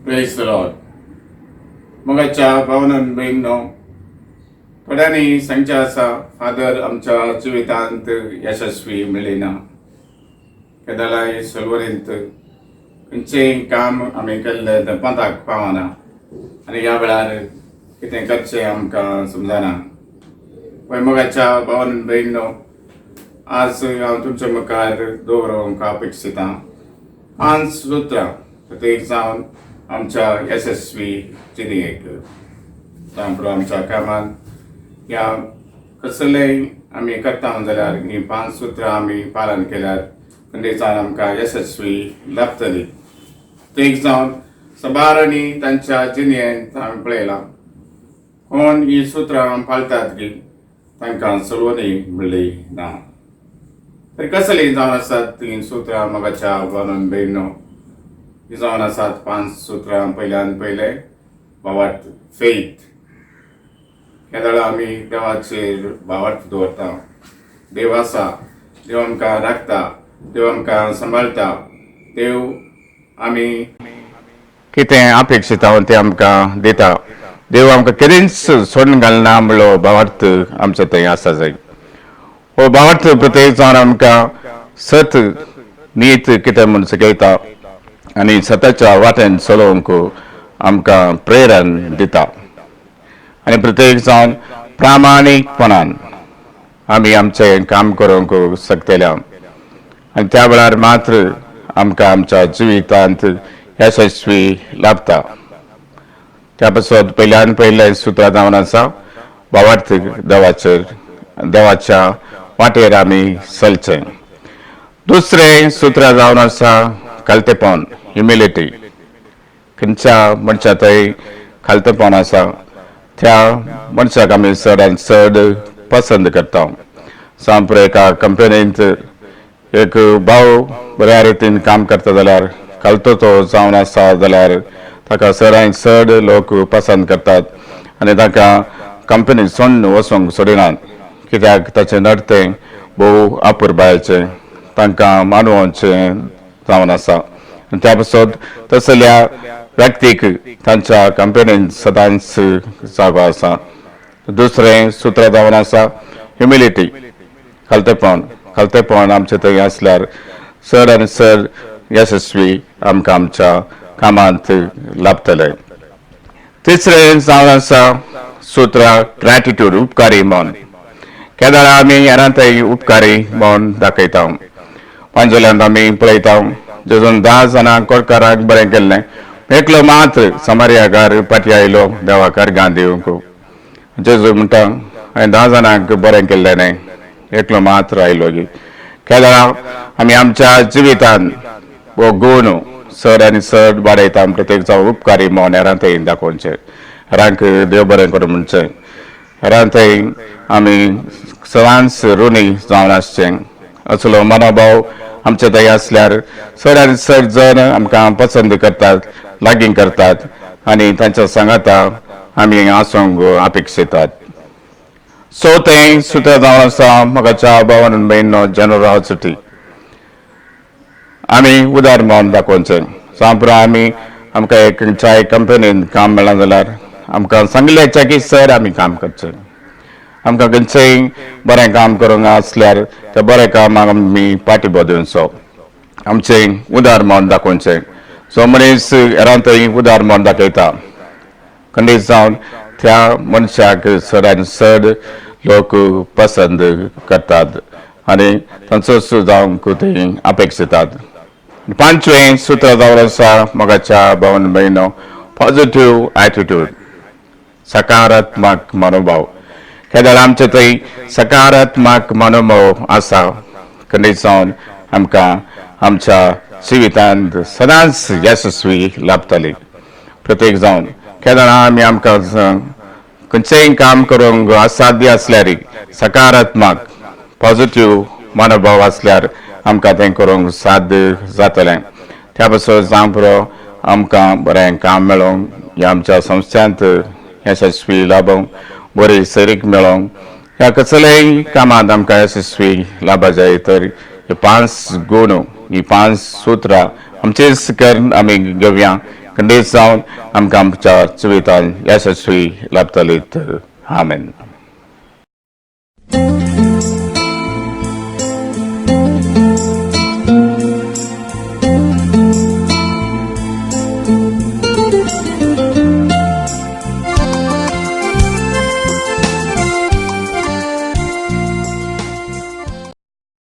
Praise the Lord. मगाच्या भावनान बहिणो थोड्यांनी सांगचे आसा फादर आमच्या जिवितांत यशस्वी मेळिना. केदालाय सलवरींत खंयचेंय काम आमी केल्लें तें पंथाक पावना आनी ह्या वेळार कितें करचें आमकां समजना. पळय मगाच्या भावनान बहिणो, आज हांव तुमच्या मुखार दवरूंक अपेक्षितां 5 सुत्रां प्रत्येक जावन आमच्या यशस्वी जिणेक जावं आमच्या कामांत या कसलेंय आमी करता जाल्यार ही 5 सुत्रां आमी पालन केल्यार खंडीचान आमकां यशस्वी लाभतली. प्रत्येक जावन सबारांनी तांच्या जिणेंत हांवें पळयलां कोण ही सुत्रां पाळटात की तांकां सलवणी मेळ्ळी ना. तर कसलीं जावन आसात ही सुत्रां मगाच्या भावनान बहिणो? ही जावन आसात 5 सुत्रां. पयल्यान पयलें भावार्थ फेथ. केदाळ आमी देवाचेर भावार्थ दवरता. देव आसा, देव आमकां राखता, देव आमकां सांबाळटा, देव आमी कितें अपेक्षिता तें आमकां दिता, देव आमकां केन्नाच सोडून घालना म्हणलो भावार्थ आमचो थंय आसा जाय. हो भावार्थ प्रत्येक जावन आमकां सत नीत कितें म्हूण शिकयता आनी सताच्या वाटेन चलोवंक आमकां प्रेरण दिता. आनी प्रत्येक जावन प्रामाणीकपणान आमी आमचें काम करूंक शकतल्या आनी त्या वेळार मात्र आमकां आमच्या जिवितांत यशस्वी लाभता. त्या पासत पयल्यान पयलें सुत्र जावन आसा भावार्थ देवाच्या वाटेर आमी चलचें. दुसरें सुत्र जावन आसा खालतेपण, ह्युमिलिटी. खंयच्या मनशा थंय खालतेपण आसा त्या मनशाक आमी चडांत चड पसंद करता. सांपू एका कंपनींत एक भाव बऱ्या रितीन काम करता जाल्यार खालतो तो जावन आसा जाल्यार ताका चडांत चड लोक पसंद करतात आनी ताका कंपनी सोडून वचूंक सोडिनात. कित्याक ताचें नडतें भोव अपुरबायेचें तांकां मानवचें जावन आसा. त्या पासत तसल्या व्यक्तीक तांच्या कंपनींत सदांच जागो आसा. दुसरें सुत्र जावन आसा ह्युमिलिटी, खालतेपण. खालतेपण आमचें थंय आसल्यार चड आनी चड यशस्वी आमकां आमच्या कामांत लाभतलें. तिसरें जावन आसा सुत्र ग्रॅटिट्यूड, उपकारी मन. केदाळ आमी हेरांतय उपकारी मन दाखयता. पांजोल्यांत आमी पळयता जेजून 10 जाणां कोरकाराक बरें केल्लें, एकलो मात्र समार्याकार पाटी आयलो देवाक अर्गां दिवंक. जेजू म्हणटा हांवें 10 जाणांक बरें केल्लें न्हय, एकलो मात्र आयलो. केदाळ आमी आमच्या जिवितांत हो गूण चड आनी चड वाडयता. प्रत्येक जावन उपकारी मन हेरांतय दाखोवचें, हेरांक देव बरें करूं म्हणचें, हेरांतय आमी सदांच ऋणी जावन आसचें. असलो मनोभाव आमचे थंय आसल्यार चड आनी चड जण आमकां पसंद करतात, लागीं करतात आनी तांच्या सांगाता आमी आसूंक अपेक्षितात. चवथें सुत्र जावन आसा मगाच्या भावान बहिणो जनरॉसिटी. आमी उदार मन दाखोवचें. सांपू आमी आमकां एक खंयच्याय कंपनींत काम मेळना जाल्यार आमकां सांगलें की सर आमी काम करचें. आमकां खंयचेंय बरें काम करूंक आसल्यार त्या बरें कामाक आमी पाठिंबो दिवचो, आमचें उदार मन दाखोवचें. जो मनीस हेरांतय उदार मन दाखयता खंडीत जावन त्या मनशाक चड आनी चड लोक पसंद करतात आनी तांचोच जावंक थंय अपेक्षितात. 5वें सुत्र जावन आसा मगाच्या भावन बहिणो पॉझिटिव्ह एटिट्यूड, सकारात्मक मनोभाव. केदाळ आमचे थंय सकारात्मक मनोभाव आसा खंडीत जावन आमकां आमच्या जिवितांत सदांच यशस्वी लाभतली. प्रत्येक जावन केदाळ आमी आमकां खंयचेंय काम करूंक असाध्य आसल्यार सकारात्मक पॉझिटिव्ह मनोभाव आसल्यार आमकां तें करूंक साध्य जातलें. त्या पासत जावं पुरो आमकां बरें काम मेळोवंक, ह्या आमच्या संस्थांत यशस्वी लाभोवंक, बरी सरीक मेळोवंक, ह्या कसलेय कामांत आमकां यशस्वी लाभा जाय तर हे 5 गूण, ही 5 सुत्रां आमचे करून आमी घेवया खंडीत जावन आमकां आमच्या जिवितांत यशस्वी लाभतली तर आमेन.